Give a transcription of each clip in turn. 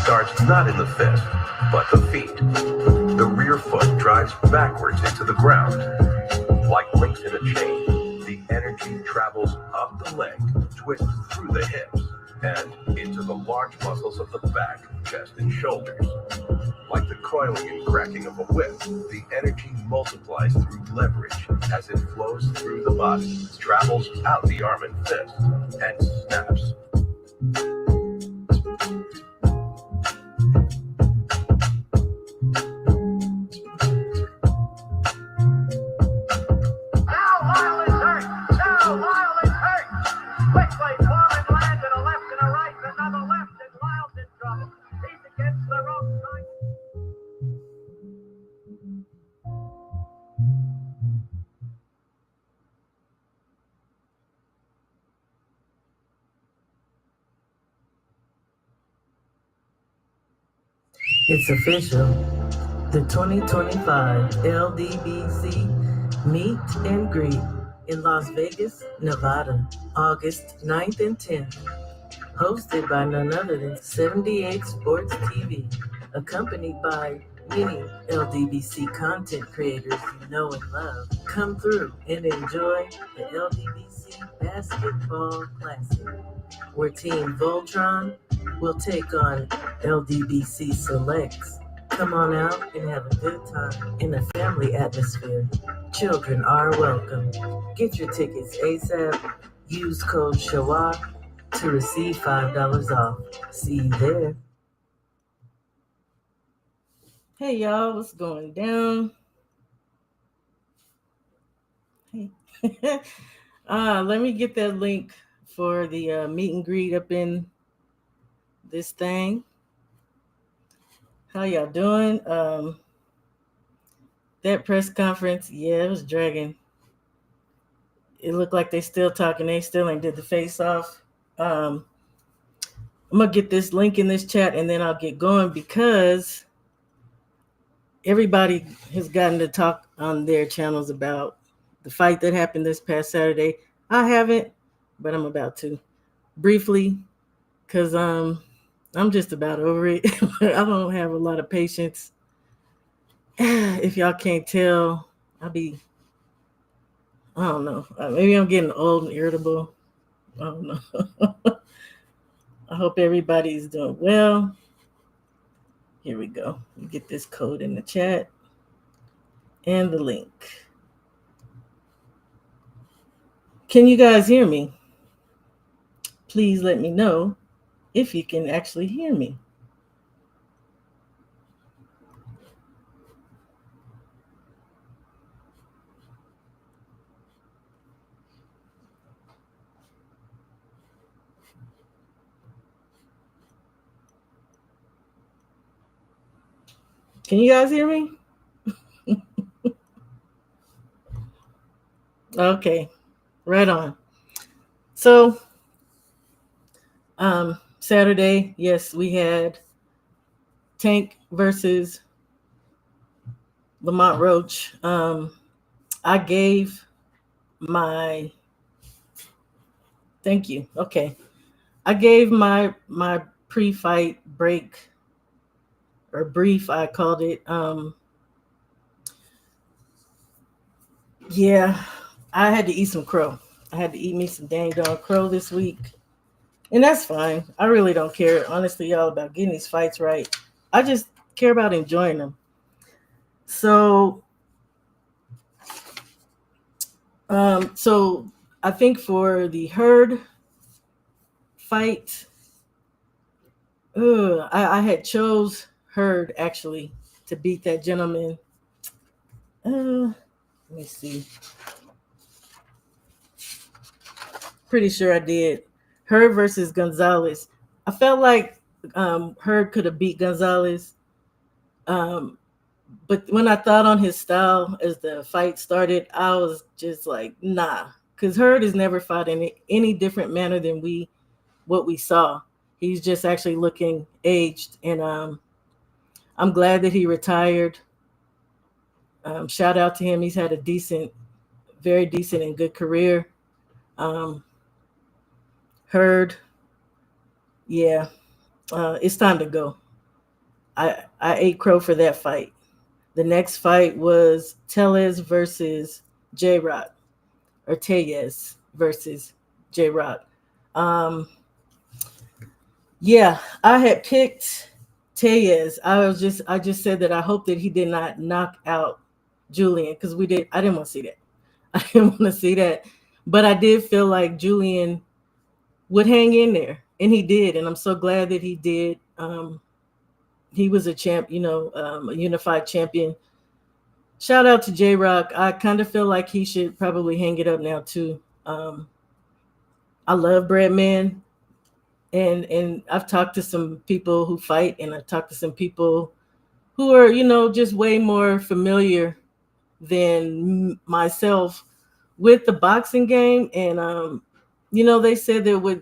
Starts not in the fist, but the feet. The rear foot drives backwards into the ground. Like links in a chain, the energy travels up the leg, twists through the hips, and into the large muscles of the back, chest, and shoulders. Like the coiling and cracking of a whip, the energy multiplies through leverage as it flows through the body, travels out the arm and fist, and snaps. It's official. The 2025 LDBC Meet and Greet in Las Vegas, Nevada, August 9th and 10th. Hosted by none other than 78 Sports TV, accompanied by many LDBC content creators you know and love. Come through and enjoy the LDBC Basketball Classic, where Team Voltron will take on LDBC Selects. Come on out and have a good time in a family atmosphere. Children are welcome. Get your tickets ASAP. Use code SHAWA to receive $5 off. See you there. Hey y'all, what's going down? Hey. Let me get that link for the meet and greet up in this thing. How y'all doing? That press conference, yeah, it was dragging. It looked like they still talking. They still ain't did the face off. I'm gonna get this link in this chat and then I'll get going because everybody has gotten to talk on their channels about the fight that happened this past Saturday. I haven't, but I'm about to briefly because I'm just about over it. I don't have a lot of patience. If y'all can't tell, I don't know. Maybe I'm getting old and irritable. I don't know. I hope everybody's doing well. Here we go. You get this code in the chat and the link. Can you guys hear me? Please let me know if you can actually hear me. Can you guys hear me? Okay, right on. So, Saturday, yes, we had Tank versus Lamont Roach. I gave my thank you. Okay, I gave my pre-fight break or brief, I called it. Yeah, I had to eat some crow. I had to eat me some dang darn crow this week. And that's fine. I really don't care, honestly, y'all, about getting these fights right. I just care about enjoying them. So, so I think for the herd fight, I had chose herd actually to beat that gentleman. Let me see. Pretty sure I did. Herd versus Gonzalez. I felt like Herd could have beat Gonzalez. Um, but when I thought on his style as the fight started, I was just like, nah. Because Herd has never fought in any different manner than what we saw. He's just actually looking aged. And I'm glad that he retired. Shout out to him. He's had a decent, very decent and good career. Um, Herd, yeah, it's time to go. I ate crow for that fight. The next fight was Tellez versus J Rock, or Tellez versus J Rock. Um, yeah, I had picked Tellez. I just said that I hope that he did not knock out Julian because we did. I didn't want to see that. I didn't want to see that, but I did feel like Julian would hang in there, and he did, and I'm so glad that he did. He was a champ, a unified champion. Shout out to J Rock. I kind of feel like he should probably hang it up now too. I love Breadman, and I've talked to some people who fight, and I've talked to some people who are just way more familiar than myself with the boxing game, and they said that what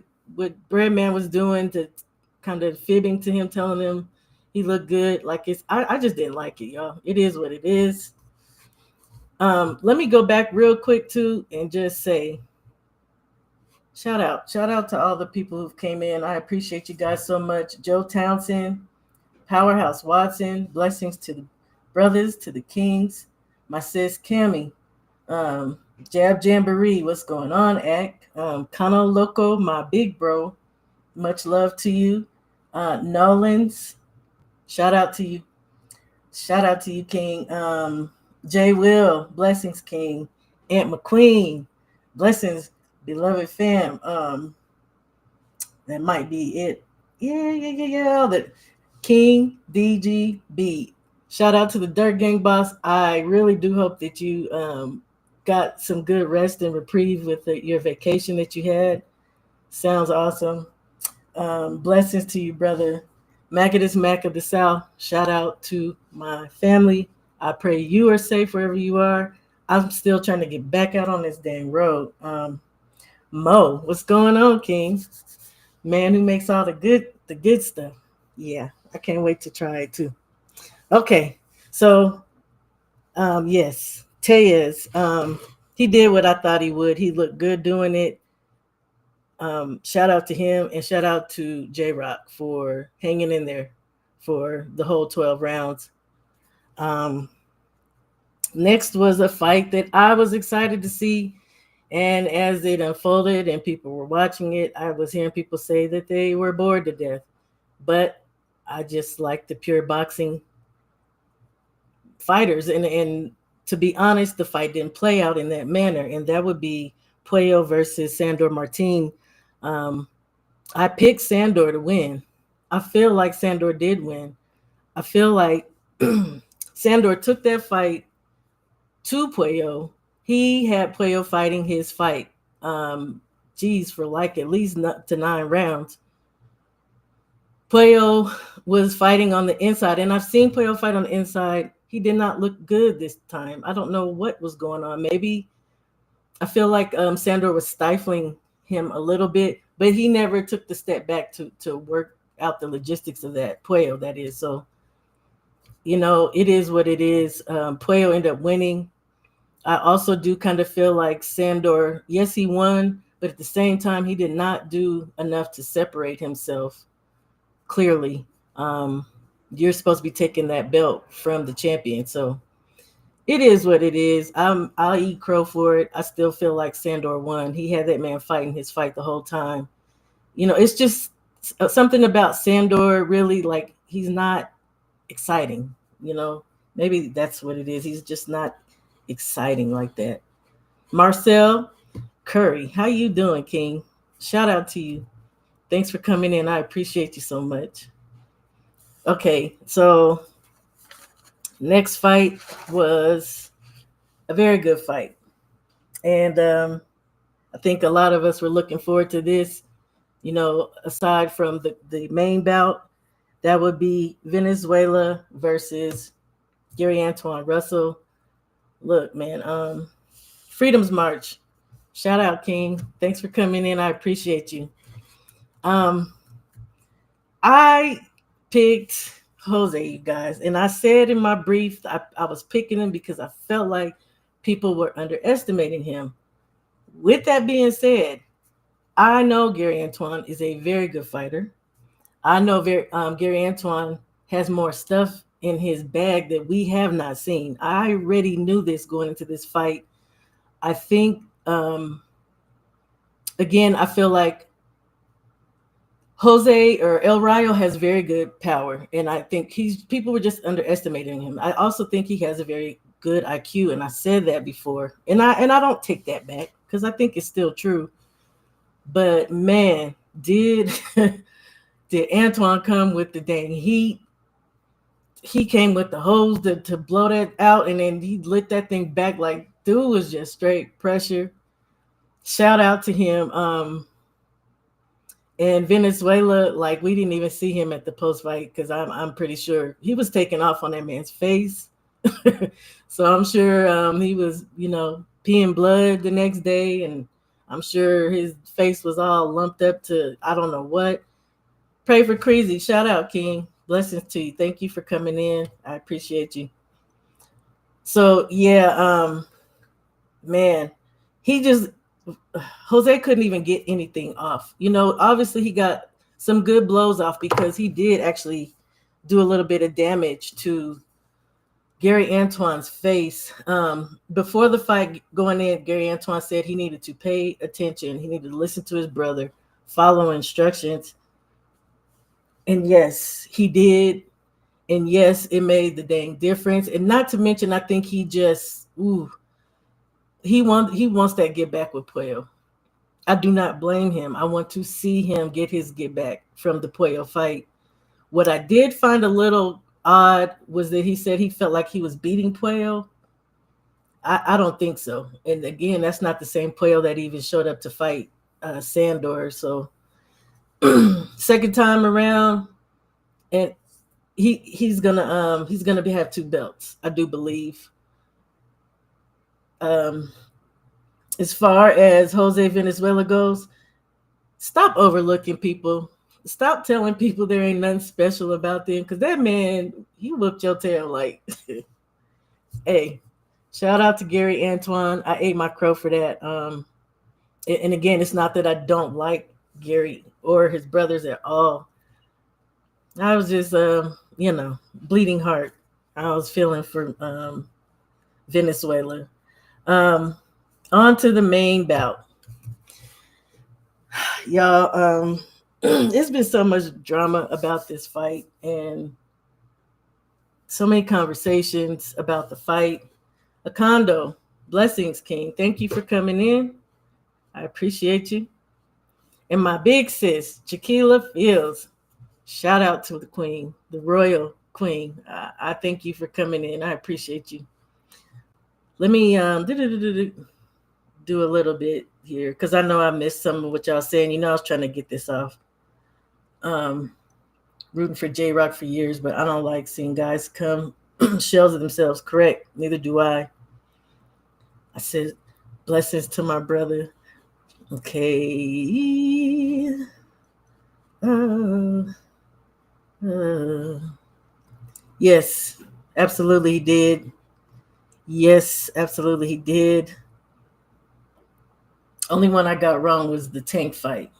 Breadman was doing to kind of fibbing to him, telling him he looked good. Like I just didn't like it, y'all. It is what it is. Let me go back real quick too and just say shout out to all the people who came in. I appreciate you guys so much. Joe Townsend, Powerhouse Watson, blessings to the brothers, to the kings, my sis Cammy, um, Jab Jamboree, what's going on, Act? Kano Loco, my big bro, much love to you. Nolan's, shout out to you. Shout out to you, King. Jay Will, blessings, King. Aunt McQueen, blessings, beloved fam. That might be it. Yeah. That King DGB. Shout out to the Dirt Gang boss. I really do hope that you got some good rest and reprieve with your vacation that you had. Sounds awesome. Blessings to you, brother. Magadis Mac of the South. Shout out to my family. I pray you are safe wherever you are. I'm still trying to get back out on this dang road. Mo, what's going on, King? Man who makes all the good stuff. Yeah, I can't wait to try it too. Okay, so yes, Tellez, he did what I thought he would. He looked good doing it. Shout out to him and shout out to J Rock for hanging in there for the whole 12 rounds. Um, Next was a fight that I was excited to see. And as it unfolded and people were watching it, I was hearing people say that they were bored to death. But I just like the pure boxing fighters. And to be honest, the fight didn't play out in that manner. And that would be Puello versus Sandor Martin. I picked Sandor to win. I feel like Sandor did win. I feel like Sandor took that fight to Puello. He had Puello fighting his fight. For like at least to 9 rounds. Puello was fighting on the inside, and I've seen Puello fight on the inside. He did not look good this time. I don't know what was going on. Maybe I feel like Sandor was stifling him a little bit, but he never took the step back to work out the logistics of that. Puello, that is. So, it is what it is. Puello ended up winning. I also do kind of feel like Sandor, yes, he won, but at the same time, he did not do enough to separate himself clearly. You're supposed to be taking that belt from the champion. So it is what it is. I'll eat crow for it. I still feel like Sandor won. He had that man fighting his fight the whole time. It's just something about Sandor, really, like he's not exciting. You know, maybe that's what it is. He's just not exciting like that. Marcel Curry, how you doing, King? Shout out to you. Thanks for coming in. I appreciate you so much. Okay, so next fight was a very good fight, and I think a lot of us were looking forward to this. You know, aside from the main bout, that would be Venezuela versus Gary Antoine Russell. Look, man, Freedom's March. Shout out, King. Thanks for coming in. I appreciate you. Um, I picked Jose, you guys, and I said in my brief I was picking him because I felt like people were underestimating him. With that being said, I know Gary Antoine is a very good fighter. I know Gary Antoine has more stuff in his bag that we have not seen. I already knew this going into this fight. I think, again, I feel like Jose or El Rayo has very good power, and I think people were just underestimating him. I also think he has a very good IQ, and I said that before, and I don't take that back because I think it's still true. But man, did did Antoine come with the dang heat? He came with the hose to blow that out, and then he lit that thing back like dude was just straight pressure. Shout out to him. And Venezuela, like we didn't even see him at the post fight because I'm pretty sure he was taking off on that man's face. So I'm sure he was, peeing blood the next day, and I'm sure his face was all lumped up to I don't know what. Pray for Crazy. Shout out, King. Blessings to you. Thank you for coming in. I appreciate you. So yeah, man, he just Jose couldn't even get anything off. Obviously he got some good blows off because he did actually do a little bit of damage to Gary Antoine's face. Before the fight going in, Gary Antoine said he needed to pay attention. He needed to listen to his brother, follow instructions. And yes, he did. And yes, it made the dang difference. And not to mention, I think he just, he wants that get back with Puello. I do not blame him. I want to see him get his get back from the Puello fight. What I did find a little odd was that he said he felt like he was beating Puello. I don't think so. And again, that's not the same Puello that even showed up to fight Sandor. So second time around, and he's gonna have two belts. I do believe. As far as Jose Venezuela goes, stop overlooking people. Stop telling people there ain't nothing special about them because that man, he whooped your tail like, hey, shout out to Gary Antoine. I ate my crow for that. And again, it's not that I don't like Gary or his brothers at all. I was just, bleeding heart. I was feeling for Venezuela. On to the main bout. Y'all, there's been so much drama about this fight and so many conversations about the fight. Acondo, blessings, King. Thank you for coming in. I appreciate you. And my big sis, Shaquila Fields. Shout out to the queen, the royal queen. I thank you for coming in. I appreciate you. Let me do a little bit here because I know I missed some of what y'all saying. I was trying to get this off. Rooting for J-Rock for years, but I don't like seeing guys come shells of themselves. Correct. Neither do I. I said blessings to my brother. Okay. Yes, absolutely he did. Yes, absolutely he did. Only one I got wrong was the tank fight.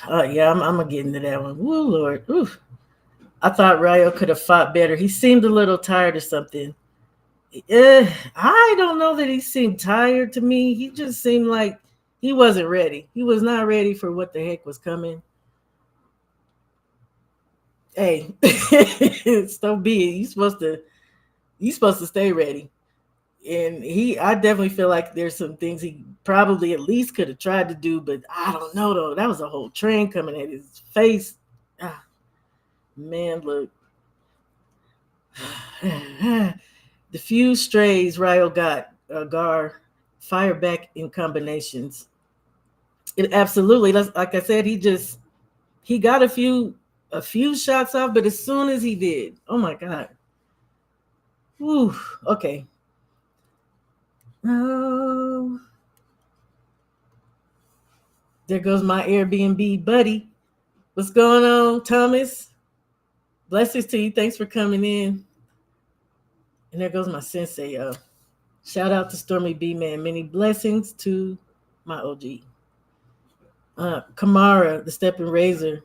Yeah, I'm gonna get into that one. Ooh, Lord. Ooh. I thought Rayo could have fought better. He seemed a little tired or something. I don't know that he seemed tired to me. He just seemed like he wasn't ready. He was not ready for what the heck was coming. Hey, so be it. You supposed to stay ready. And I definitely feel like there's some things he probably at least could have tried to do, but I don't know though. That was a whole train coming at his face. Ah, man, look. The few strays Ryo got, Gar fire back in combinations. It absolutely, like I said, he got a few shots off, but as soon as he did, oh my god. Whew, okay. Oh, there goes my Airbnb buddy. What's going on, Thomas? Blessings to you. Thanks for coming in. And there goes my sensei. Shout out to Stormy B Man. Many blessings to my OG. Kamara, the Stepping Razor.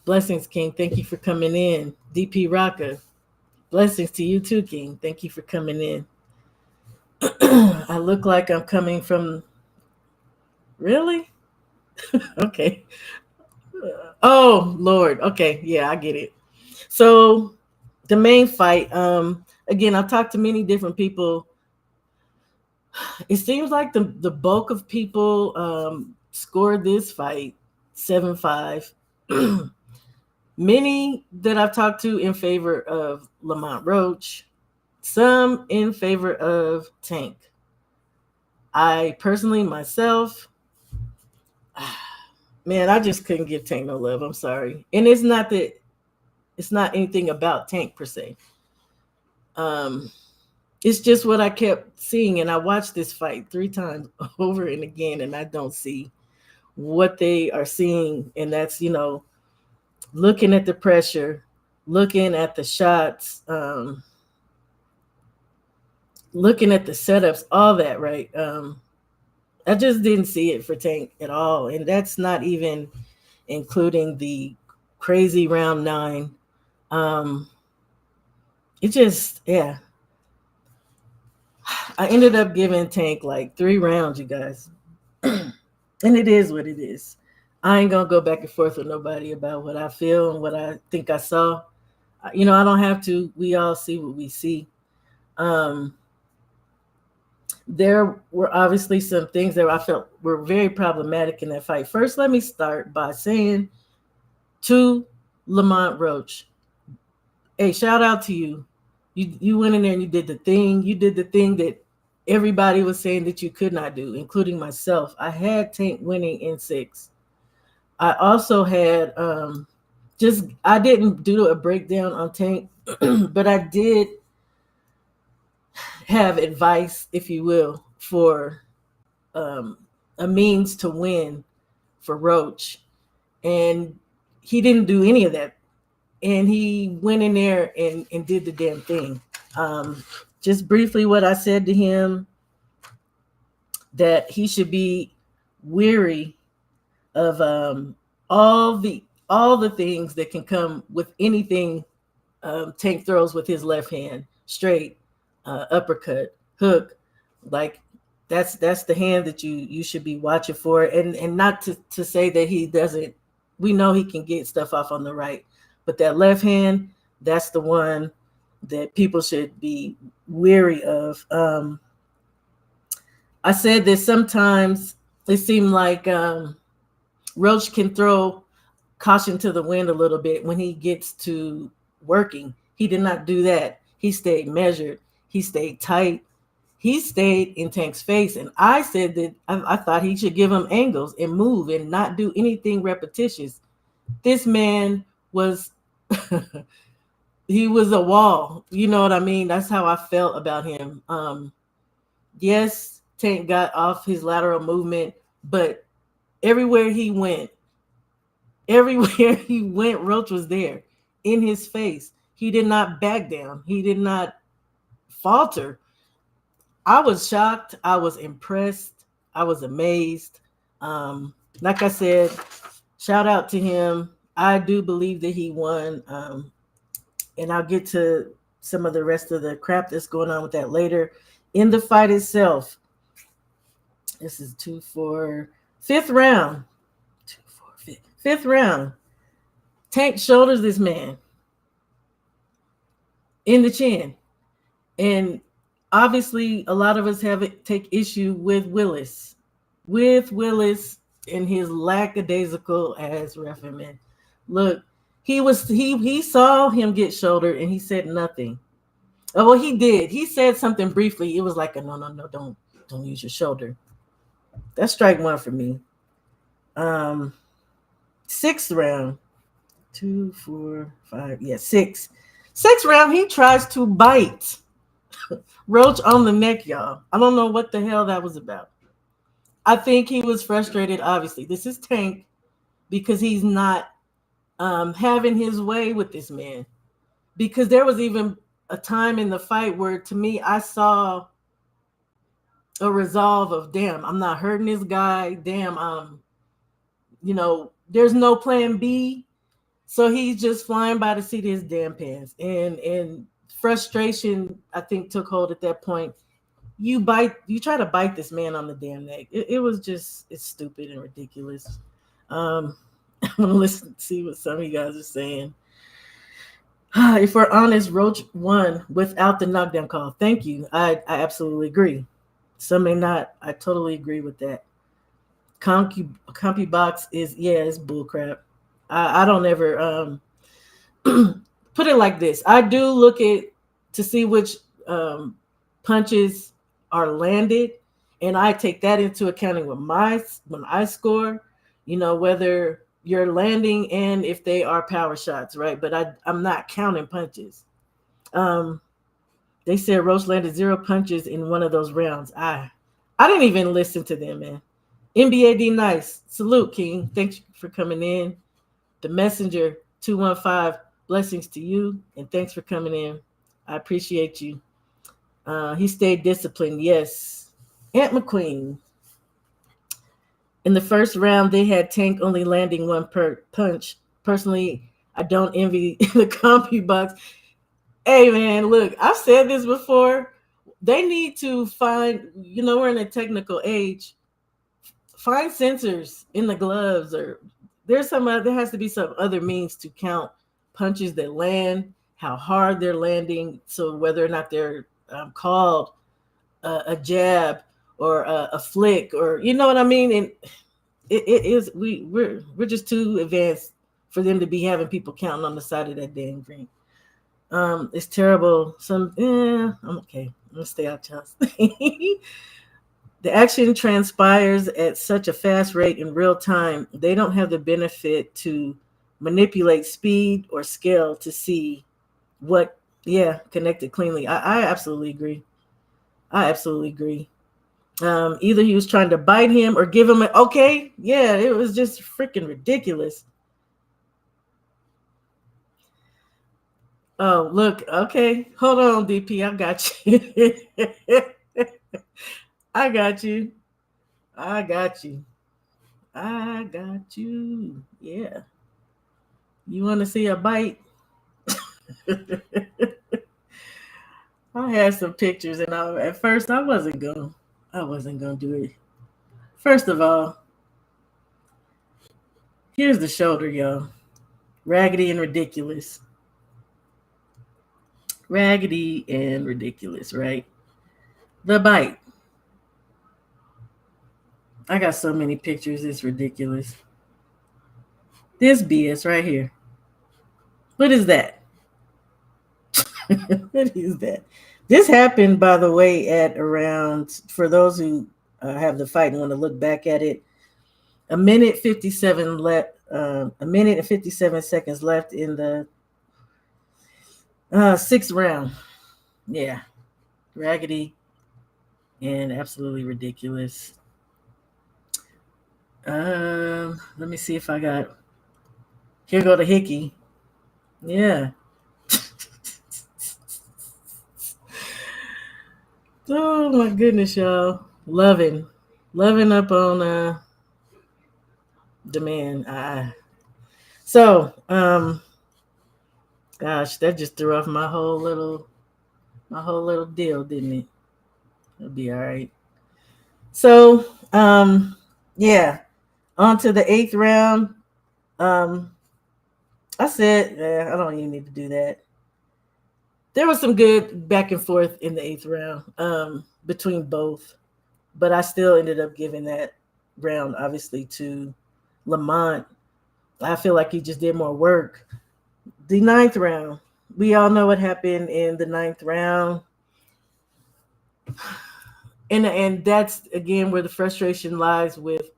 Blessings, King. Thank you for coming in. DP Rocka. Blessings to you too, King. Thank you for coming in. I look like I'm coming from. Really? Okay. Oh, Lord. Okay. Yeah, I get it. So, the main fight, again, I've talked to many different people. It seems like the bulk of people scored this fight 7-5. Many that I've talked to in favor of Lamont Roach, some in favor of Tank. I personally, myself, man, I just couldn't give Tank no love. I'm sorry. And it's not anything about Tank per se. Um, it's just what I kept seeing, and I watched this fight 3 times over and again, and I don't see what they are seeing, and that's looking at the pressure, looking at the shots, looking at the setups, all that, right? I just didn't see it for Tank at all, and that's not even including the crazy round 9. It just, yeah. I ended up giving Tank like 3 rounds, you guys. And it is what it is. I ain't gonna go back and forth with nobody about what I feel and what I think I saw. I don't have to. We all see what we see. Um, there were obviously some things that I felt were very problematic in that fight. First, let me start by saying to Lamont Roach, hey, shout out to you. You went in there and you did the thing. You did the thing that everybody was saying that you could not do, including myself. I had Tank winning in 6. I also had I didn't do a breakdown on Tank, but I did have advice, if you will, for um, a means to win for Roach. And he didn't do any of that. And he went in there and did the damn thing. Just briefly, what I said to him, that he should be weary of all the things that can come with anything Tank throws with his left hand, straight, uppercut, hook. Like that's the hand that you should be watching for, and not to say that he doesn't. We know he can get stuff off on the right, but that left hand, that's the one that people should be weary of. I said that sometimes it seemed like Roach can throw caution to the wind a little bit when he gets to working. He did not do that. He stayed measured. He stayed tight. He stayed in Tank's face. And I said that I thought he should give him angles and move and not do anything repetitious. This man was, he was a wall. You know what I mean? That's how I felt about him. Yes, Tank got off his lateral movement, but everywhere he went, Roach was there in his face. He did not back down. He did not falter. I was shocked. I was impressed. I was amazed. Like I said, shout out to him. I do believe that he won. And I'll get to some of the rest of the crap that's going on with that later. In the fight itself, this is 2-4, 5th round. 2-4, 5th round. Tank shoulders this man. in the chin. And obviously, a lot of us take issue with Willis and his lackadaisical ass referee. Look, he saw him get shouldered and he said nothing. Oh, well, he did. He said something briefly. It was like a no, don't use your shoulder. That's strike one for me. Um, Sixth round, 2, 4, 5, yeah, six. Sixth round, he tries to bite Roach on the neck, y'all. I don't know what the hell that was about. I think he was frustrated. Obviously, this is Tank because he's not having his way with this man. Because there was even a time in the fight where, to me, I saw a resolve of, damn, I'm not hurting this guy. Damn, there's no plan B. So he's just flying by the seat of his damn pants. And frustration, I think, took hold at that point. You try to bite this man on the damn neck. It's stupid and ridiculous. I'm gonna listen, see what some of you guys are saying. If we're honest, Roach won without the knockdown call. Thank you. I absolutely agree. Some may not. I totally agree with that. CompuBox it's bullcrap. I don't ever put it like this. I do look at to see which punches are landed, and I take that into account when I score. Whether you're landing and if they are power shots, right? But I'm not counting punches. They said Roach landed 0 punches in one of those rounds. I didn't even listen to them, man. NBAD nice. Salute, King. Thanks for coming in. The Messenger 215. Blessings to you and thanks for coming in. I appreciate you. He stayed disciplined. Yes. Aunt McQueen. In the first round, they had Tank only landing one punch. Personally, I don't envy the CompuBox. Hey, man, look, I've said this before. They need to find, we're in a technical age. Find sensors in the gloves, or there has to be some other means to count punches that land, how hard they're landing, so whether or not they're called a jab or a flick, or you know what I mean. And we're just too advanced for them to be having people counting on the side of that damn ring. It's terrible. I'm okay. I'm gonna stay out, y'all. The action transpires at such a fast rate in real time. They don't have the benefit to manipulate speed or scale to see what connected cleanly. I absolutely agree. Either he was trying to bite him or give him it was just freaking ridiculous. Oh, look, okay, hold on, DP, I got you. I got you. Yeah, you want to see a bite? I had some pictures, and at first I wasn't gonna do it. First of all, here's the shoulder, y'all. Raggedy and ridiculous. Raggedy and ridiculous, right? The bite. I got so many pictures, it's ridiculous. This BS right here. What is that? What is that? This happened, by the way, at around, for those who have the fight and want to look back at it, a minute 57 left. A minute and 57 seconds left in the 6th round. Yeah, raggedy and absolutely ridiculous. Let me see if I got. Here go the hickey. Yeah. Oh my goodness, y'all. Loving up on demand. So, gosh, that just threw off my whole little deal, didn't it? It'll be all right. So, yeah, on to the 8th round. I said, I don't even need to do that. There was some good back and forth in the eighth round between both, but I still ended up giving that round obviously to Lamont. I feel like he just did more work. The ninth round, we all know what happened in the ninth round, and that's again where the frustration lies with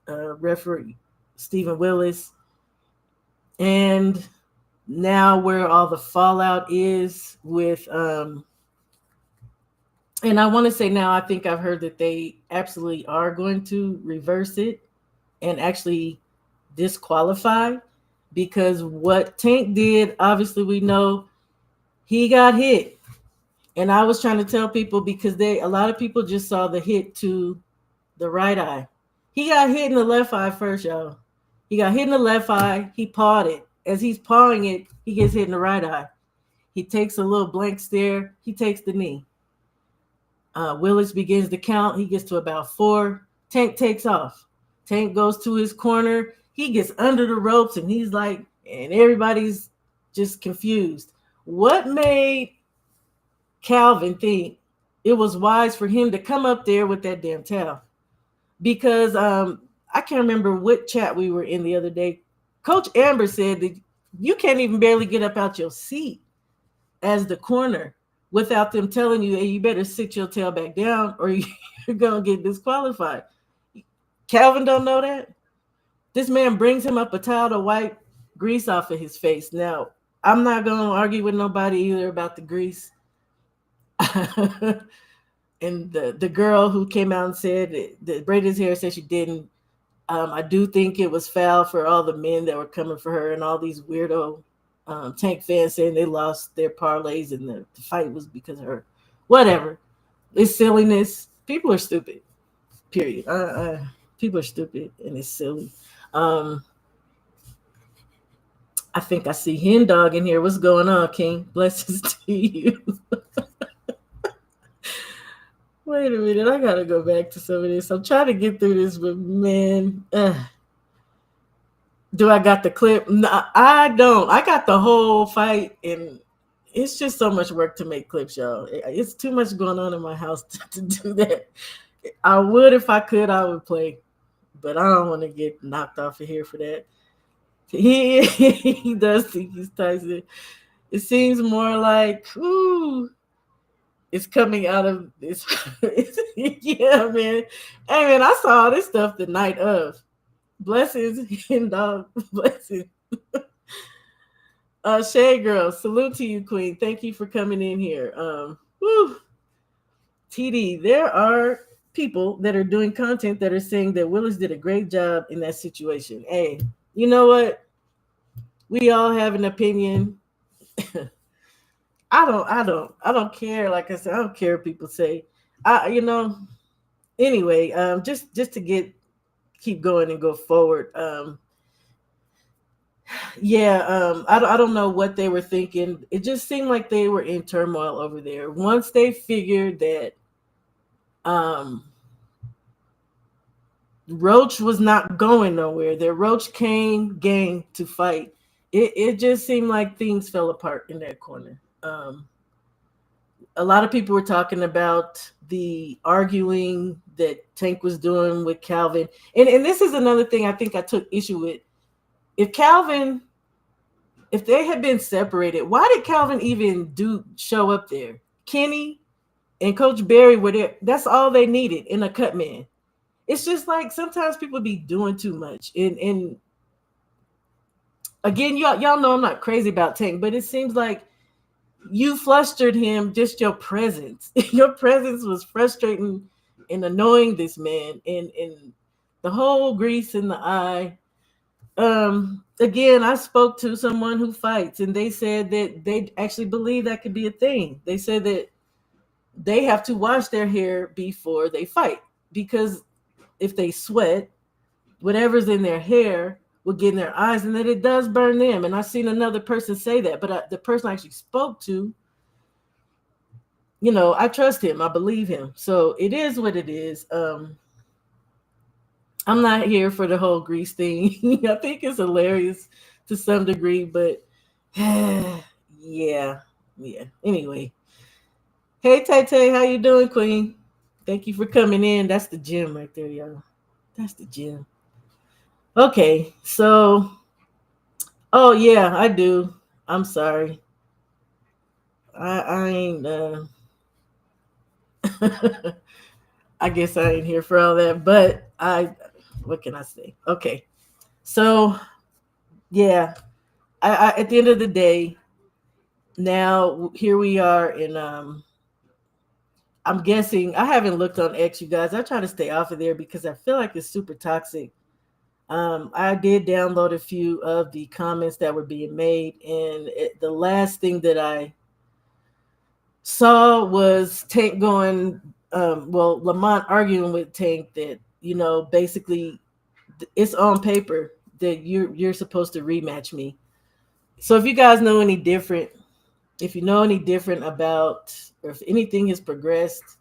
referee Stephen Willis, and now where all the fallout is with and I want to say now I think I've heard that they absolutely are going to reverse it and actually disqualify, because what Tank did, obviously we know he got hit. And I was trying to tell people, because a lot of people just saw the hit to the right eye. He got hit in the left eye first, y'all. He got hit in the left eye. He pawed it. As he's pawing it, he gets hit in the right eye. He takes a little blank stare. He takes the knee. Willis begins to count. He gets to about 4. Tank takes off. Tank goes to his corner. He gets under the ropes, and he's like, and everybody's just confused. What made Calvin think it was wise for him to come up there with that damn towel? Because I can't remember what chat we were in the other day. Coach Amber said that you can't even barely get up out your seat as the corner without them telling you, hey, you better sit your tail back down or you're going to get disqualified. Calvin don't know that. This man brings him up a towel to wipe grease off of his face. Now, I'm not going to argue with nobody either about the grease. And the girl who came out and said that braided his hair said she didn't. I do think it was foul for all the men that were coming for her and all these weirdo Tank fans saying they lost their parlays and the fight was because of her. Whatever. It's silliness. People are stupid. Period. People are stupid and it's silly. I think I see Hen Dog in here. What's going on, King? Blessings to you. Wait a minute. I gotta go back to some of this. I'm trying to get through this, but man, do I got the clip? No, I don't. I got the whole fight, and it's just so much work to make clips, y'all. It's too much going on in my house to do that. I would if I could. I would play, but I don't want to get knocked off of here for that. He does think he's Tyson. It seems more like, ooh, it's coming out of this. Yeah, man. Hey, man, I saw this stuff the night of. Blessings and dog. Blessings. Shade Girl, salute to you, Queen. Thank you for coming in here. Woo. TD, there are people that are doing content that are saying that Willis did a great job in that situation. Hey, you know what? We all have an opinion. I don't care. Like I said, I don't care what people say. Anyway, just to keep going and go forward. I don't know what they were thinking. It just seemed like they were in turmoil over there. Once they figured that Roach was not going nowhere, that Roach came gang to fight, it just seemed like things fell apart in that corner. A lot of people were talking about the arguing that Tank was doing with Calvin. And this is another thing I think I took issue with. If they had been separated, why did Calvin even show up there? Kenny and Coach Barry were there. That's all they needed in a cut man. It's just like sometimes people be doing too much. And again, y'all know I'm not crazy about Tank, but it seems like you flustered him, just your presence. Your presence was frustrating and annoying this man. And the whole grease in the eye. Again, I spoke to someone who fights, and they said that they actually believe that could be a thing. They said that they have to wash their hair before they fight, because if they sweat, whatever's in their hair will get in their eyes, and that it does burn them. And I've seen another person say that, but the person I actually spoke to, I trust him. I believe him. So it is what it is. I'm not here for the whole grease thing. I think it's hilarious to some degree, but yeah. Yeah. Anyway, hey Tay Tay, how you doing, Queen? Thank you for coming in. That's the gym right there, y'all. That's the gym. Okay, so oh yeah, I do. I'm sorry. I ain't. I guess I ain't here for all that, but I. What can I say? Okay, so yeah, at the end of the day, now here we are in I'm guessing I haven't looked on X, you guys. I try to stay off of there because I feel like it's super toxic. I did download a few of the comments that were being made, and the last thing that I saw was Tank going, well, Lamont arguing with Tank that basically it's on paper that you're supposed to rematch me. So if you guys know any different, if you know any different about, or if anything has progressed,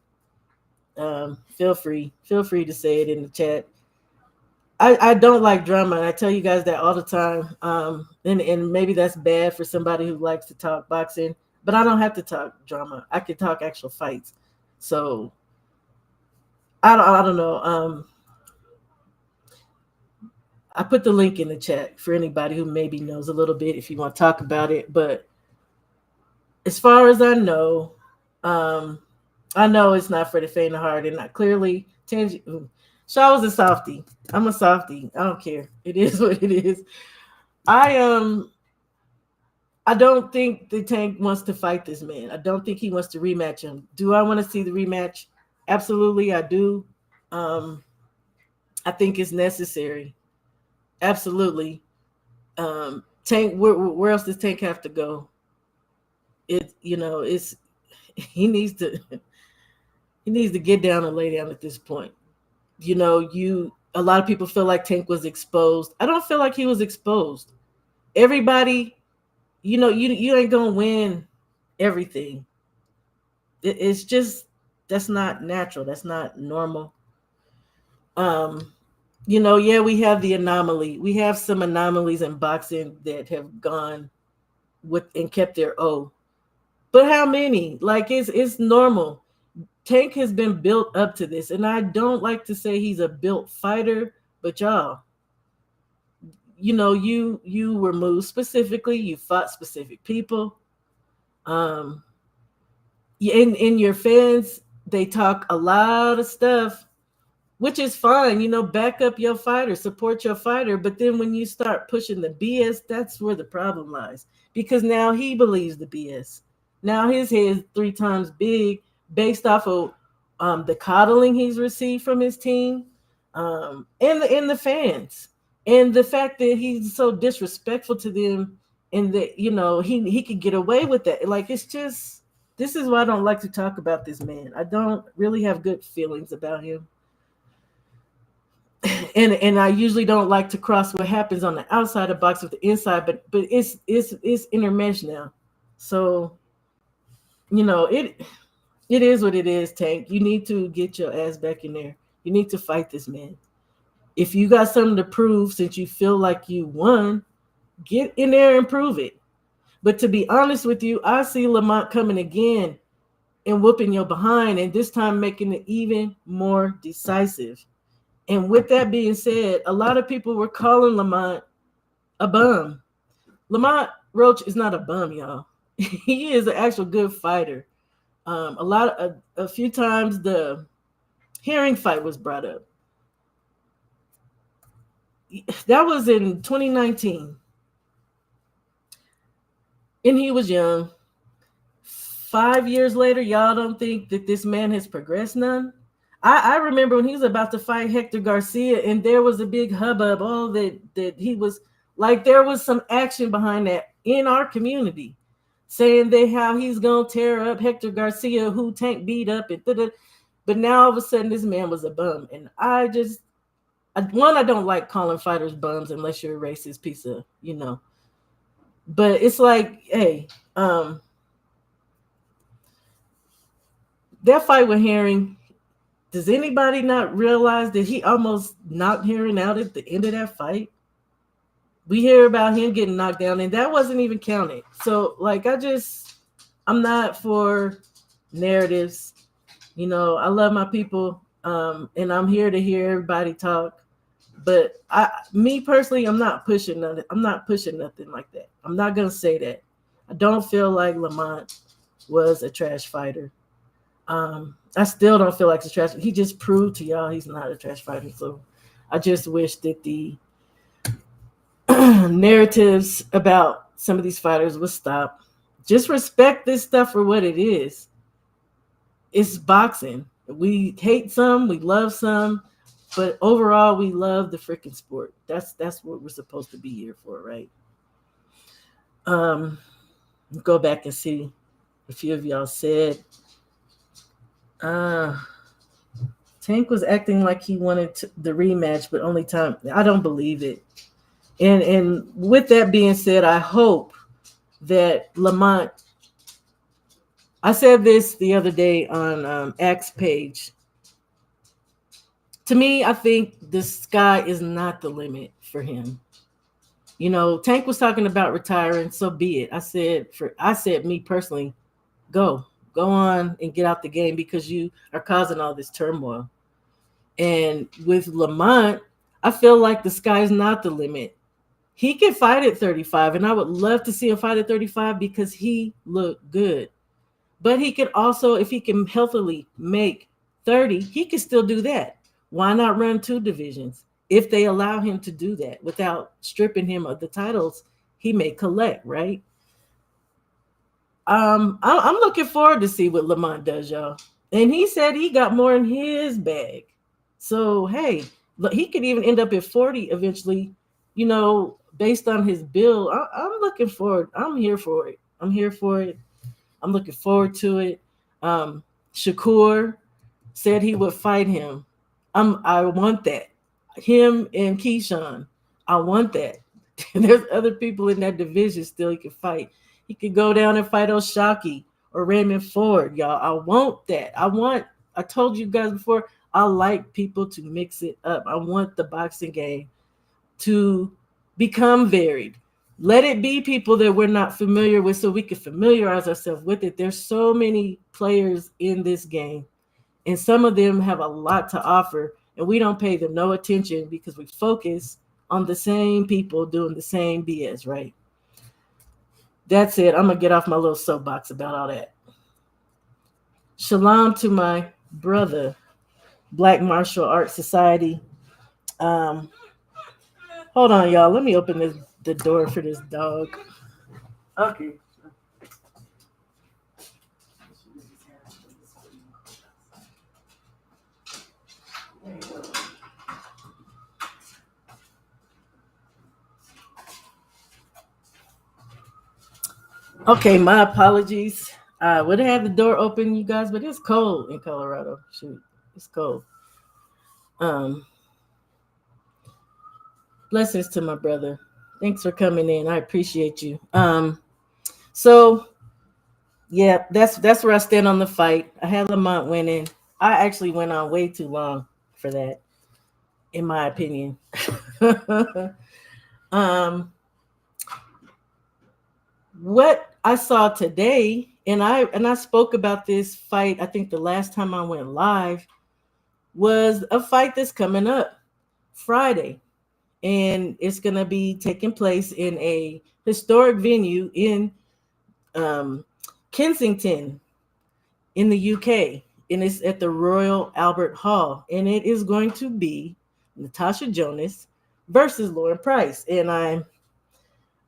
feel free to say it in the chat. I don't like drama, and I tell you guys that all the time. And maybe that's bad for somebody who likes to talk boxing, but I don't have to talk drama. I can talk actual fights. So I don't know. I put the link in the chat for anybody who maybe knows a little bit if you want to talk about it. But as far as um, I know it's not for the faint of heart, and I clearly Shaw was a softie. I'm a softie. I don't care. It is what it is. I I don't think the Tank wants to fight this man. I don't think he wants to rematch him. Do I want to see the rematch? Absolutely, I do. Um, I think it's necessary. Absolutely. Tank, where else does Tank have to go? It's he needs to he needs to get down and lay down at this point. A lot of people feel like Tank was exposed. I don't feel like he was exposed. Everybody, you ain't gonna win everything. It's just that's not natural. That's not normal. Um, yeah, we have the anomaly. We have some anomalies in boxing that have gone with and kept their O. But how many? Like it's normal. Tank has been built up to this, and I don't like to say he's a built fighter, but y'all, you were moved specifically. You fought specific people. Um, in your fans, they talk a lot of stuff, which is fine. Back up your fighter, support your fighter. But then when you start pushing the BS, that's where the problem lies. Because now he believes the BS. Now his head's 3 times big based off of the coddling he's received from his team, and the fans, and the fact that he's so disrespectful to them, and that he could get away with that. Like, it's just, this is why I don't like to talk about this man. I don't really have good feelings about him. And I usually don't like to cross what happens on the outside of box with the inside, but it's intermeshed now. So it is what it is, Tank. You need to get your ass back in there. You need to fight this man. If you got something to prove, since you feel like you won, get in there and prove it. But to be honest with you, I see Lamont coming again and whooping your behind, and this time making it even more decisive. And with that being said, a lot of people were calling Lamont a bum. Lamont Roach is not a bum, y'all. He is an actual good fighter. A few times the Herring fight was brought up. That was in 2019, and he was young. 5 years later, y'all don't think that this man has progressed none? I remember when he was about to fight Hector Garcia, and there was a big hubbub. Oh, that he was like, there was some action behind that in our community, saying that how he's gonna tear up Hector Garcia, who Tank beat up, and but now all of a sudden this man was a bum, and I don't like calling fighters bums unless you're a racist piece of, But it's like, hey, that fight with Herring. Does anybody not realize that he almost knocked Herring out at the end of that fight? We hear about him getting knocked down, and that wasn't even counted. So, like, I just I'm not for narratives. I love my people, and I'm here to hear everybody talk. But me personally, I'm not pushing nothing. I'm not pushing nothing like that. I'm not gonna say that. I don't feel like Lamont was a trash fighter. I still don't feel like he's a trash. He just proved to y'all he's not a trash fighter. So I just wish that the narratives about some of these fighters would stop. Just respect this stuff for what it is. It's boxing. We hate some, we love some, but overall we love the freaking sport. That's what we're supposed to be here for, right? Um, Go back and see a few of y'all said uh Tank was acting like he wanted the rematch, but only time. I don't believe it. And with that being said, I hope that Lamont. I said this the other day on X page. To me, I think the sky is not the limit for him. Tank was talking about retiring, so be it. I said me personally, go on and get out the game because you are causing all this turmoil. And with Lamont, I feel like the sky is not the limit. He can fight at 35, and I would love to see him fight at 35 because he looked good. But he could also, if he can healthily make 30, he can still do that. Why not run two divisions? If they allow him to do that without stripping him of the titles he may collect, right? I'm looking forward to see what Lamont does, y'all. And he said he got more in his bag. So hey, he could even end up at 40 eventually, based on his bill. I'm looking forward. I'm here for it. I'm here for it. I'm looking forward to it. Shakur said he would fight him. I want that. Him and Keyshawn. I want that. And there's other people in that division still he could fight. He could go down and fight Oshaki or Raymond Ford, y'all. I want that. I told you guys before, I like people to mix it up. I want the boxing game to become varied. Let it be people that we're not familiar with so we can familiarize ourselves with it. There's so many players in this game, and some of them have a lot to offer, and we don't pay them no attention because we focus on the same people doing the same BS, right? That's it. I'm going to get off my little soapbox about all that. Shalom to my brother, Black Martial Arts Society. Hold on, y'all. Let me open the door for this dog. Okay. Okay, my apologies. I would have had the door open, you guys, but it's cold in Colorado. Shoot, it's cold. Blessings to my brother. Thanks for coming in. I appreciate you. So yeah, that's where I stand on the fight. I had Lamont winning. I actually went on way too long for that, in my opinion. What I saw today, and I spoke about this fight, I think the last time I went live, was a fight that's coming up Friday. And it's going to be taking place in a historic venue in Kensington in the UK. And it's at the Royal Albert Hall. And it is going to be Natasha Jonas versus Lauren Price. And I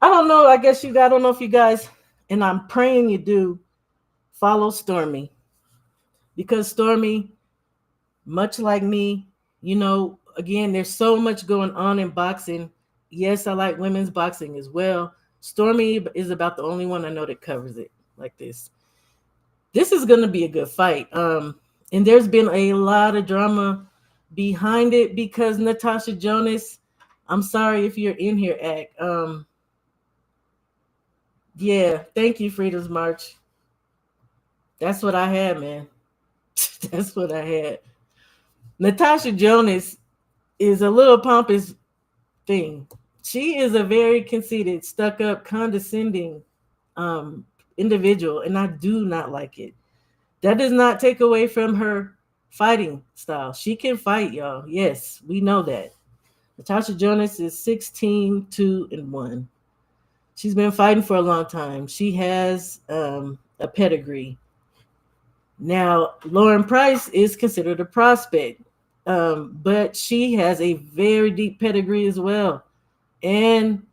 don't know, I don't know if you guys, and I'm praying you do, follow Stormy. Because Stormy, much like me, again, there's so much going on in boxing. Yes, I like women's boxing as well. Stormy is about the only one I know that covers it like this. This is going to be a good fight. And there's been a lot of drama behind it because Natasha Jonas, I'm sorry if you're in here, Act. Yeah, thank you, Freedom's March. That's what I had, man. That's what I had. Natasha Jonas is a little pompous thing. She is a very conceited, stuck up, condescending individual, and I do not like it. That does not take away from her fighting style. She can fight, y'all. Yes, we know that. Natasha Jonas is 16, 2, and 1. She's been fighting for a long time. She has a pedigree. Now, Lauren Price is considered a prospect, but she has a very deep pedigree as well. And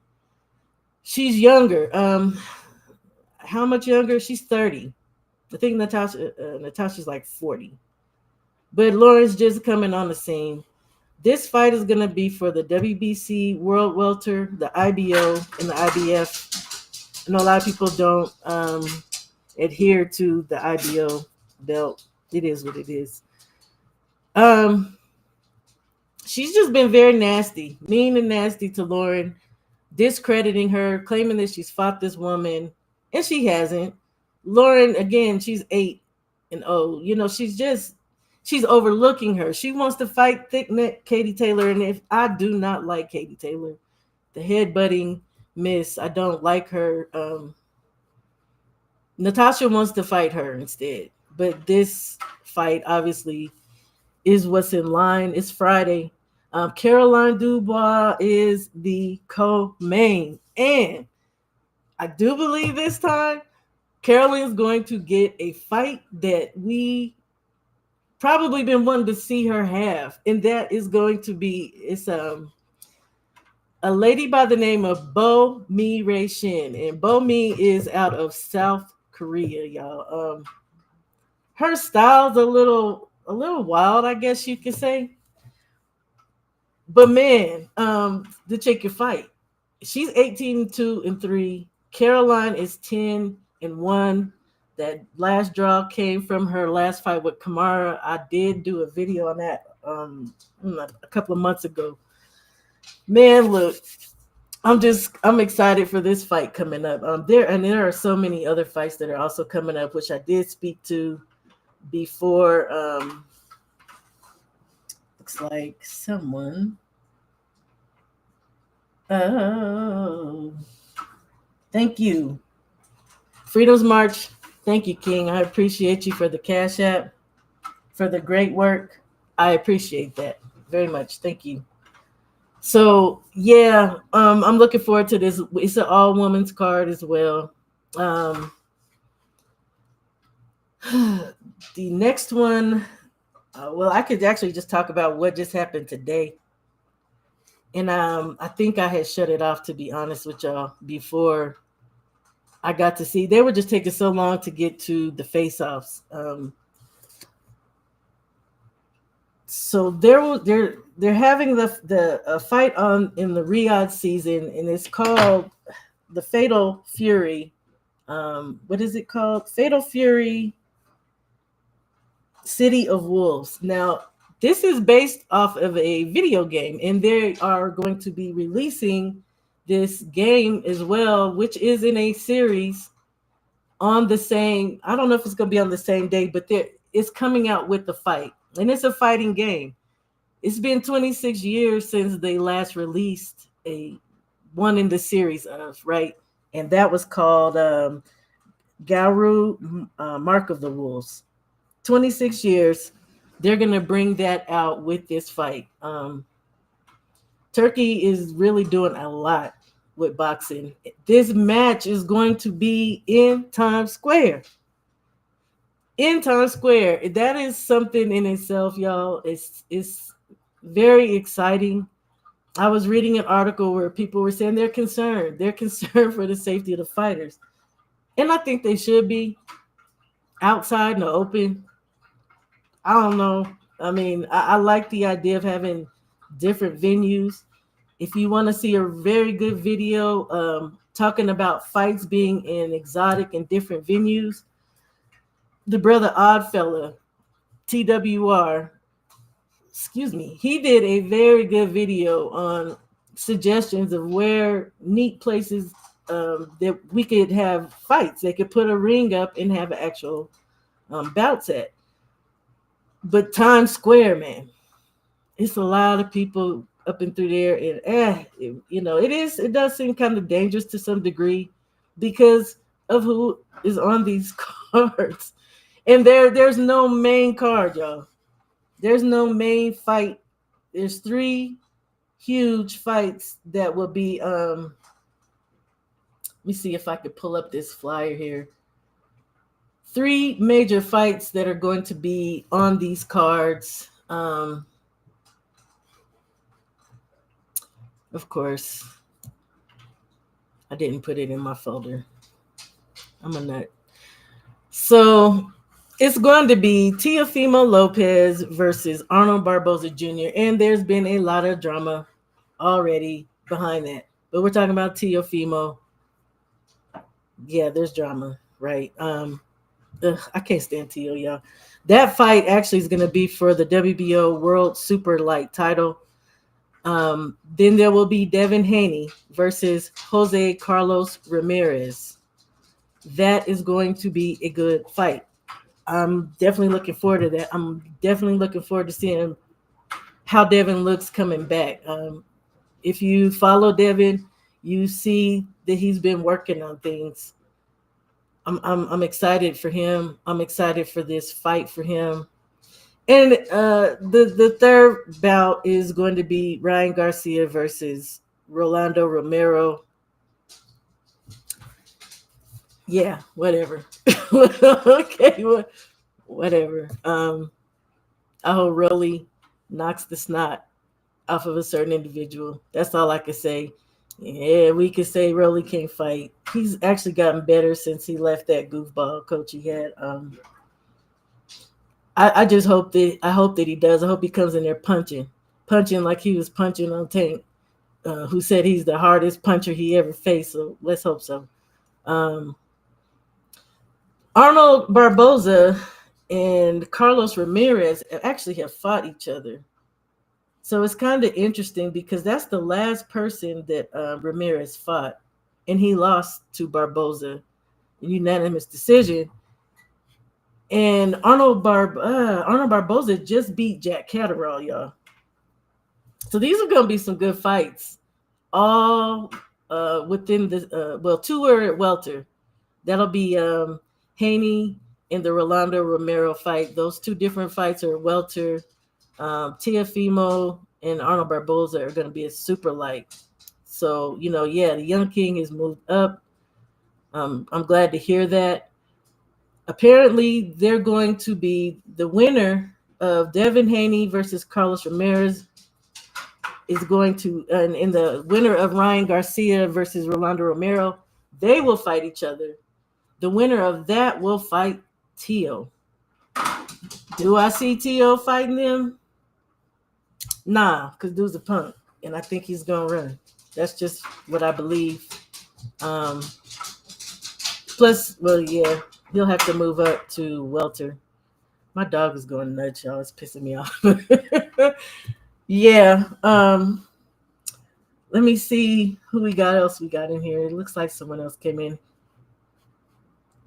she's younger. How much younger? She's 30. I think Natasha's like 40. But Lauren's just coming on the scene. This fight is going to be for the WBC World Welter, the IBO, and the IBF. I know a lot of people don't adhere to the IBO belt. It is what it is. Um, she's just been very nasty, mean and nasty to Lauren, discrediting her, claiming that she's fought this woman, and she hasn't. Lauren, again, she's 8-0. You know, she's overlooking her. She wants to fight thick neck Katie Taylor, and if I do not like Katie Taylor, the headbutting miss, I don't like her. Natasha wants to fight her instead, but this fight obviously is what's in line. It's Friday. Caroline Dubois is the co-main, and I do believe this time Caroline's going to get a fight that we probably been wanting to see her have, and that is going to be a lady by the name of Bo Mi Ray Shin, and Bo Mi is out of South Korea, y'all. Her style's a little wild, I guess you could say. But man, the chick can fight. She's 18-2-3. Caroline is 10-1. That last draw came from her last fight with Kamara. I did do a video on that a couple of months ago. Man, look, I'm excited for this fight coming up. There are so many other fights that are also coming up, which I did speak to before. Looks like someone. Oh, thank you. Freedom's March. Thank you, King. I appreciate you for the Cash App, for the great work. I appreciate that very much. Thank you. So yeah, I'm looking forward to this. It's an all women's card as well. The next one, well, I could actually just talk about what just happened today. And I think I had shut it off, to be honest with y'all, before I got to see. They were just taking so long to get to the face-offs. So they're having the fight on in the Riyadh season, and it's called the Fatal Fury. What is it called? Fatal Fury City of Wolves. Now, this is based off of a video game, and they are going to be releasing this game as well, which is in a series on the same, I don't know if it's going to be on the same day, but it's coming out with the fight. And it's a fighting game. It's been 26 years since they last released one in the series of, right? And that was called Garu, Mark of the Wolves. 26 years. They're going to bring that out with this fight. Turkey is really doing a lot with boxing. This match is going to be in Times Square. In Times Square. That is something in itself, y'all. It's very exciting. I was reading an article where people were saying they're concerned. They're concerned for the safety of the fighters. And I think they should be outside in the open. I don't know. I mean, I like the idea of having different venues. If you want to see a very good video talking about fights being in exotic and different venues, the brother Oddfella, TWR, he did a very good video on suggestions of where neat places that we could have fights. They could put a ring up and have an actual bouts at. But Times Square, man, it's a lot of people up and through there, and it does seem kind of dangerous to some degree, because of who is on these cards. And there's no main card, y'all. There's no main fight. There's three huge fights that will be let me see if I could pull up this flyer here. Three major fights that are going to be on these cards. Of course, I didn't put it in my folder. I'm a nut. So it's going to be Teofimo Lopez versus Arnold Barboza Jr. And there's been a lot of drama already behind that. But we're talking about Teofimo. Yeah, there's drama, right? I can't stand Teo, y'all. That fight actually is going to be for the WBO World Super Light title. Then there will be Devin Haney versus Jose Carlos Ramirez. That is going to be a good fight. I'm definitely looking forward to that. I'm definitely looking forward to seeing how Devin looks coming back. If you follow Devin, you see that he's been working on things. I'm excited for him. I'm excited for this fight for him. And the third bout is going to be Ryan Garcia versus Rolando Romero. Yeah, whatever. Okay, whatever. I hope Rolly knocks the snot off of a certain individual. That's all I could say. Yeah, we could say Rolly can't fight. He's actually gotten better since he left that goofball coach he had. I just hope that he does. I hope he comes in there punching like he was punching on Tank, who said he's the hardest puncher he ever faced. So let's hope so. Arnold Barboza and Carlos Ramirez actually have fought each other. So it's kind of interesting because that's the last person that Ramirez fought, and he lost to Barboza, unanimous decision. And Arnold Barboza just beat Jack Catterall, y'all. So these are going to be some good fights, all within the two are at welter. That'll be Haney and the Rolando Romero fight. Those two different fights are welter. Teofimo and Arnold Barboza are going to be a super light. So, the Young King has moved up. I'm glad to hear that. Apparently, they're going to be the winner of Devin Haney versus Carlos Ramirez is going to, and the winner of Ryan Garcia versus Rolando Romero, they will fight each other. The winner of that will fight Teo. Do I see Teo fighting them? Nah, because dude's a punk, and I think he's going to run. That's just what I believe. Plus, well, yeah, he'll have to move up to welter. My dog is going nuts, y'all. It's pissing me off. Yeah. Let me see who else we got in here. It looks like someone else came in.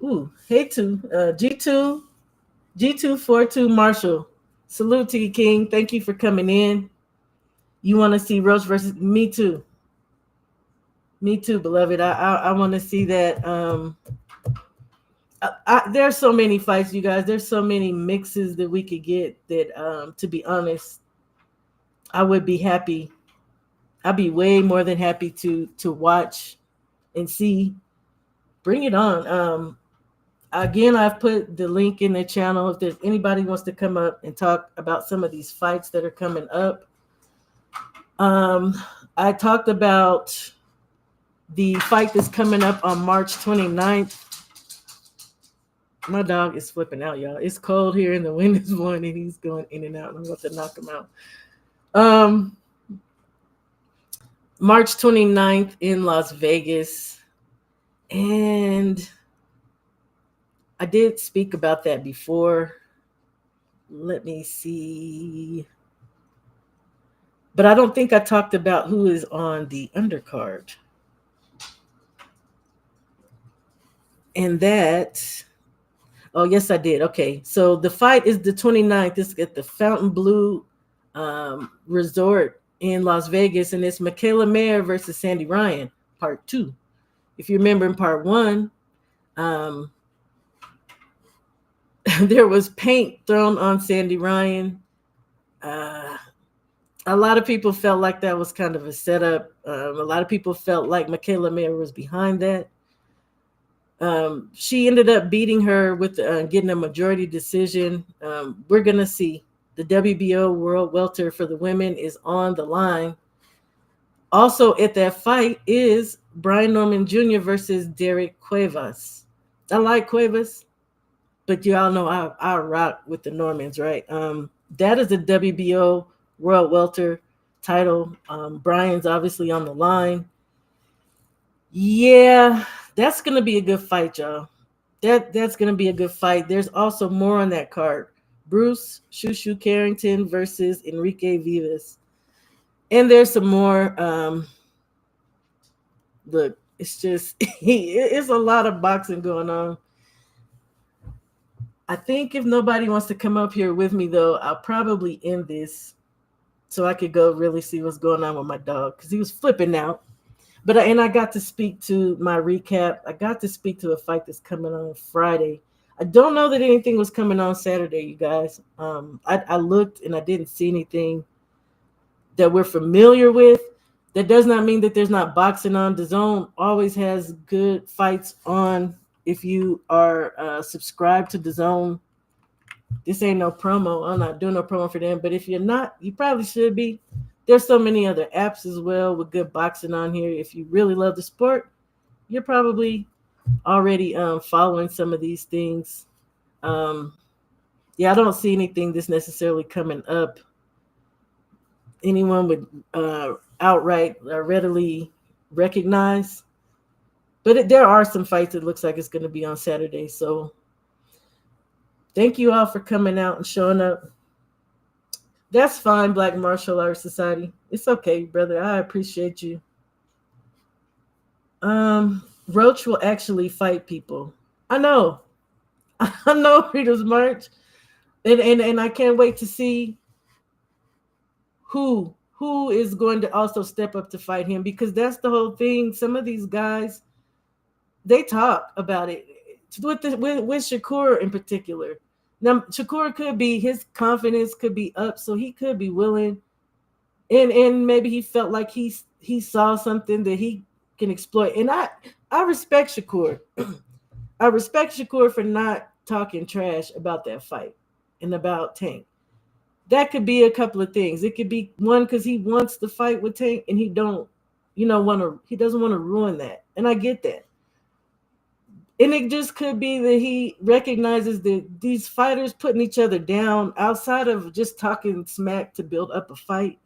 Ooh, hey, G242 Marshall. Salute to you, King. Thank you for coming in. You want to see Roach versus me too. Me too, beloved. I want to see that. There's so many fights, you guys. There's so many mixes that we could get that, to be honest, I would be happy. I'd be way more than happy to watch and see. Bring it on. Again, I've put the link in the channel. If there's anybody wants to come up and talk about some of these fights that are coming up. I talked about the fight that's coming up on March 29th. My dog is flipping out, y'all. It's cold here and the wind is blowing and he's going in and out. I'm about to knock him out. March 29th in Las Vegas. And I did speak about that before. Let me see. But I don't think I talked about who is on the undercard. And that, oh, yes, I did. Okay, so the fight is the 29th. It's at the Fontainebleau Resort in Las Vegas, and it's Michaela Mayer versus Sandy Ryan, part 2. If you remember in part 1, Um, there was paint thrown on Sandy Ryan. Uh, a lot of people felt like that was kind of a setup. A lot of people felt like Michaela Mayer was behind that. She ended up beating her with getting a majority decision. We're gonna see. The WBO World Welter for the women is on the line. Also at that fight is Brian Norman Jr. versus Derek Cuevas. I like Cuevas, but you all know I rock with the Normans, right? That is the WBO World Welter title. Brian's obviously on the line. Yeah, that's gonna be a good fight, y'all. That's gonna be a good fight. There's also more on that card. Bruce Shushu Carrington versus Enrique Vivas, and there's some more. Look, it's just it's a lot of boxing going on. I think if nobody wants to come up here with me, though, I'll probably end this so I could go really see what's going on with my dog because he was flipping out. But I got to speak to my recap. I got to speak to a fight that's coming on Friday. I don't know that anything was coming on Saturday, you guys. I looked and I didn't see anything that we're familiar with. That does not mean that there's not boxing on. DAZN always has good fights on. If you are subscribed to DAZN, this ain't no promo. I'm not doing no promo for them. But if you're not, you probably should be. There's so many other apps as well with good boxing on here. If you really love the sport, you're probably already following some of these things. Yeah, I don't see anything that's necessarily coming up. Anyone would outright readily recognize. But there are some fights that looks like it's going to be on Saturday. So thank you all for coming out and showing up. That's fine, Black Martial Arts Society. It's okay, brother. I appreciate you. Roach will actually fight people. I know. I know Reader's March. And I can't wait to see who is going to also step up to fight him, because that's the whole thing. Some of these guys, they talk about it with Shakur in particular. Now Shakur could be, his confidence could be up, so he could be willing, and maybe he felt like he saw something that he can exploit. And I respect Shakur. I respect Shakur for not talking trash about that fight and about Tank. That could be a couple of things. It could be one, because he wants to fight with Tank and he doesn't want to ruin that. And I get that. And it just could be that he recognizes that these fighters putting each other down outside of just talking smack to build up a fight,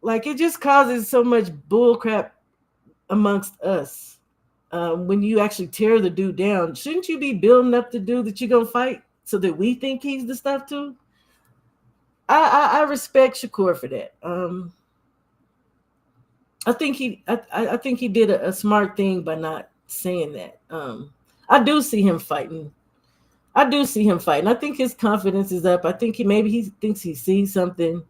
like, it just causes so much bullcrap amongst us. When you actually tear the dude down, shouldn't you be building up the dude that you're going to fight so that we think he's the stuff too? I respect Shakur for that. I think he did a smart thing by not saying that. I do see him fighting. I think his confidence is up. I think he thinks he sees something.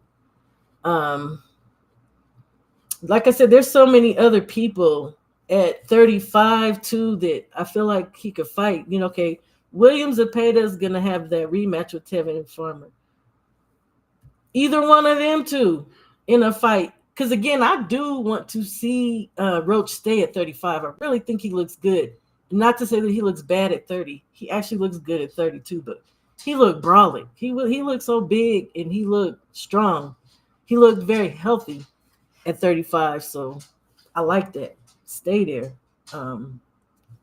Like I said, there's so many other people at 35 too that I feel like he could fight. Okay, William Zepeda is gonna have that rematch with Tevin Farmer. Either one of them two in a fight. Because again, I do want to see Roach stay at 35. I really think he looks good. Not to say that he looks bad at 30. He actually looks good at 32, but he looked brawling. He looked so big and he looked strong. He looked very healthy at 35. So I like that. Stay there.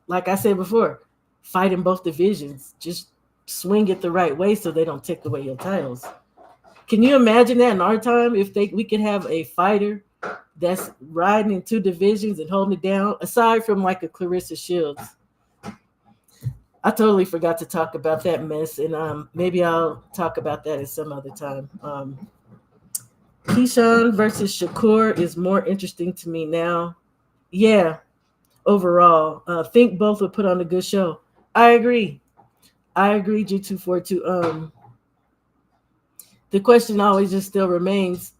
Like I said before, fight in both divisions. Just swing it the right way so they don't take away your titles. Can you imagine that in our time, if we could have a fighter that's riding in two divisions and holding it down, aside from like a Clarissa Shields? I totally forgot to talk about that mess, and maybe I'll talk about that at some other time. Keyshawn versus Shakur is more interesting to me now. Yeah, overall, think both would put on a good show. I agree, G242. The question always just still remains,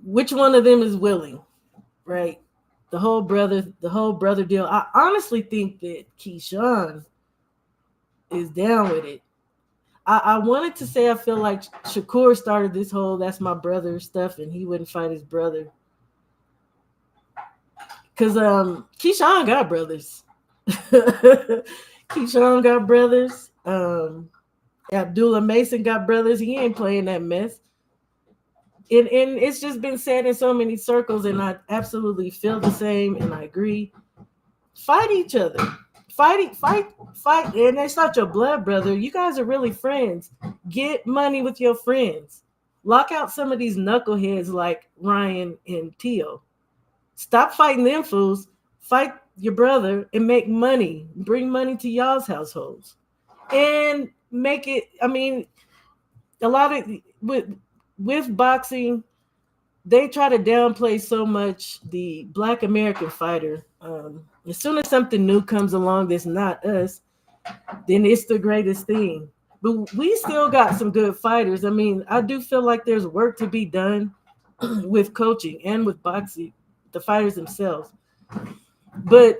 which one of them is willing, right? the whole brother deal. I honestly think that Keyshawn is down with it. I wanted to say I feel like Shakur started this whole "that's my brother" stuff, and he wouldn't fight his brother because Keyshawn got brothers. Keyshawn got brothers. Abdullah Mason got brothers. He ain't playing that mess. And it's just been said in so many circles, and I absolutely feel the same, and I agree. Fight each other. Fight. And it's not your blood brother. You guys are really friends. Get money with your friends. Lock out some of these knuckleheads like Ryan and Tio. Stop fighting them fools. Fight your brother and make money. Bring money to y'all's households. And make it, I mean, a lot of with boxing, they try to downplay so much the Black American fighter. As soon as something new comes along that's not us, then it's the greatest thing. But we still got some good fighters. I mean, I do feel like there's work to be done with coaching and with boxing, the fighters themselves. But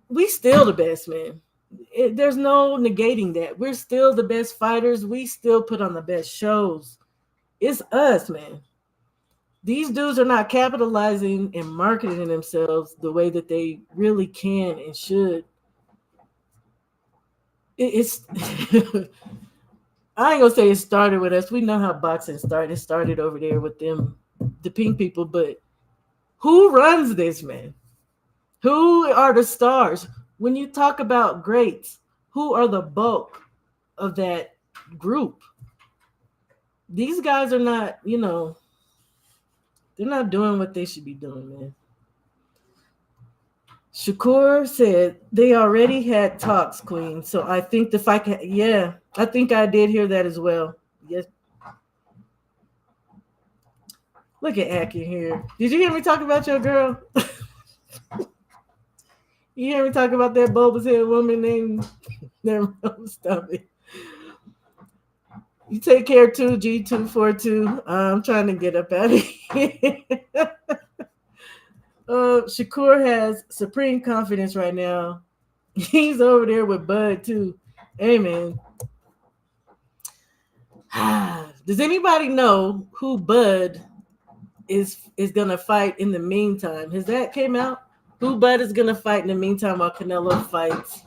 we still the best, man. There's no negating that. We're still the best fighters. We still put on the best shows. It's us, man. These dudes are not capitalizing and marketing themselves the way that they really can and should. It's I ain't gonna say it started with us. We know how boxing started. It started over there with them, the pink people. But who runs this, man? Who are the stars? When you talk about greats, who are the bulk of that group? These guys are not, they're not doing what they should be doing, man. Shakur said they already had talks, Queen. So I think the fight, yeah, I think I did hear that as well. Yes. Look at Akin here. Did you hear me talk about your girl? You hear me talk about that bulbous head woman named? Never mind, stop it. You take care too, G242. I'm trying to get up out of here. Shakur has supreme confidence right now. He's over there with Bud too. Hey man. Does anybody know who Bud is gonna fight in the meantime? Has that came out? Who Bud is gonna fight in the meantime while Canelo fights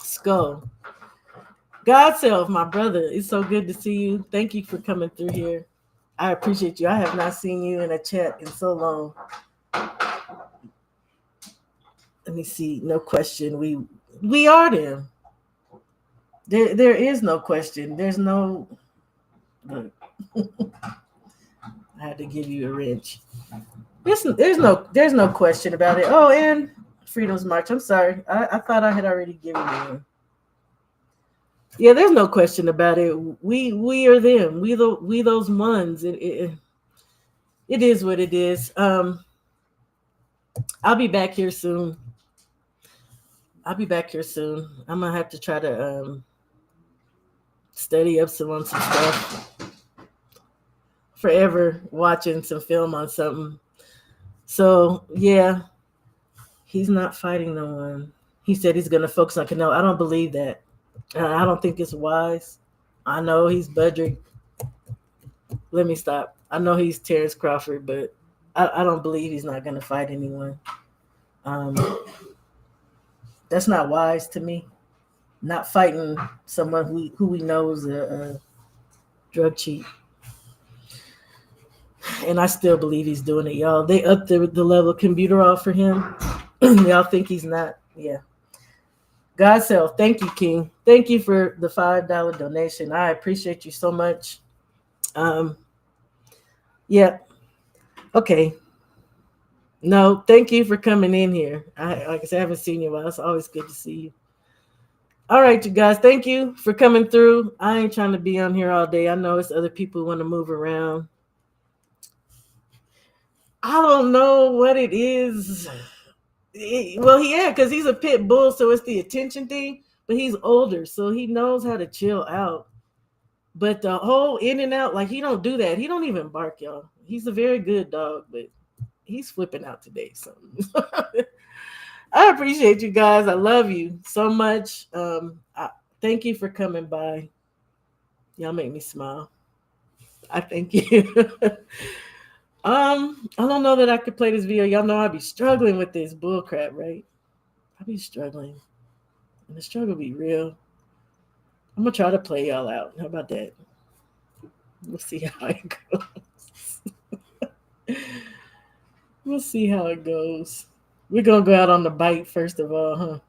Skull? God self, my brother, it's so good to see you. Thank you for coming through here. I appreciate you. I have not seen you in a chat in so long. Let me see. No question. We are them. There is no question. There's no. Look. I had to give you a wrench. There's no question about it. Oh, and Freedom's March. I'm sorry. I thought I had already given you one. Yeah, there's no question about it. We are them. We those ones. It is what it is. I'll be back here soon. I'm gonna have to try to study up on some stuff. Forever watching some film on something. So yeah, he's not fighting no one. He said he's gonna focus on Canelo. I don't believe that. I don't think it's wise. I know he's Budrick. Let me stop. I know he's Terrence Crawford, but I don't believe he's not going to fight anyone. That's not wise to me. Not fighting someone who we know is a drug cheat. And I still believe he's doing it, y'all. They upped the level of computer for him. Y'all think he's not? Yeah. God self, thank you, King. Thank you for the $5 donation. I appreciate you so much. Yeah. Okay. No, thank you for coming in here. Like I said, I haven't seen you in a while. It's always good to see you. All right, you guys. Thank you for coming through. I ain't trying to be on here all day. I know it's other people who want to move around. I don't know what it is. Because he's a pit bull, so it's the attention thing. But he's older, so he knows how to chill out. But the whole in and out, like he don't do that. He don't even bark, y'all. He's a very good dog, but he's flipping out today. So I appreciate you guys. I love you so much. Thank you for coming by. Y'all make me smile. I thank you. I don't know that I could play this video. Y'all know I be struggling with this bull crap, right? I be struggling. And the struggle be real. I'm gonna try to play y'all out. How about that? We'll see how it goes. We'll see how it goes. We're gonna go out on the bite first of all, huh?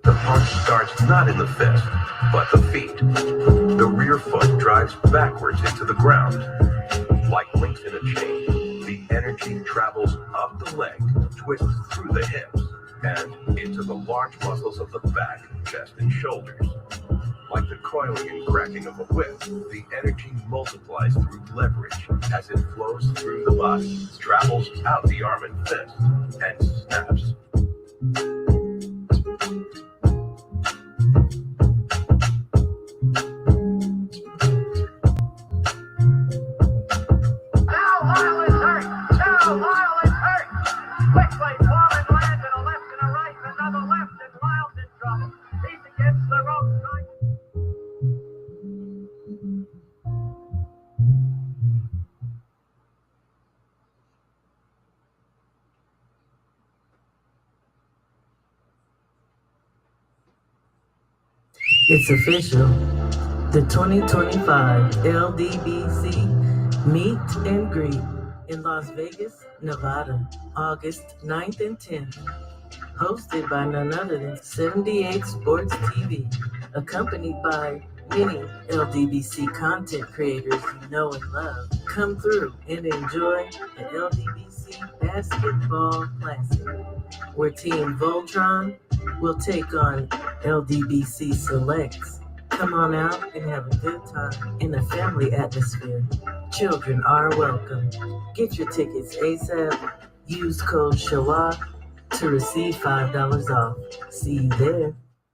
The punch starts not in the fist, but the feet. The rear foot drives backwards into the ground. Like links in a chain, the energy travels up the leg, twists through the hips, and into the large muscles of the back, chest, and shoulders. Like the coiling and cracking of a whip, the energy multiplies through leverage as it flows through the body, travels out the arm and fist, and snaps. It's official. The 2025 LDBC Meet and Greet in Las Vegas, Nevada, August 9th and 10th. Hosted by none other than 78 Sports TV, accompanied by many LDBC content creators you know and love. Come through and enjoy the LDBC Basketball Classic, where Team Voltron will take on LDBC Selects Come on out and have a good time in a family atmosphere. Children are welcome. Get your tickets ASAP. Use code SHAWA to receive $5 off. See you there.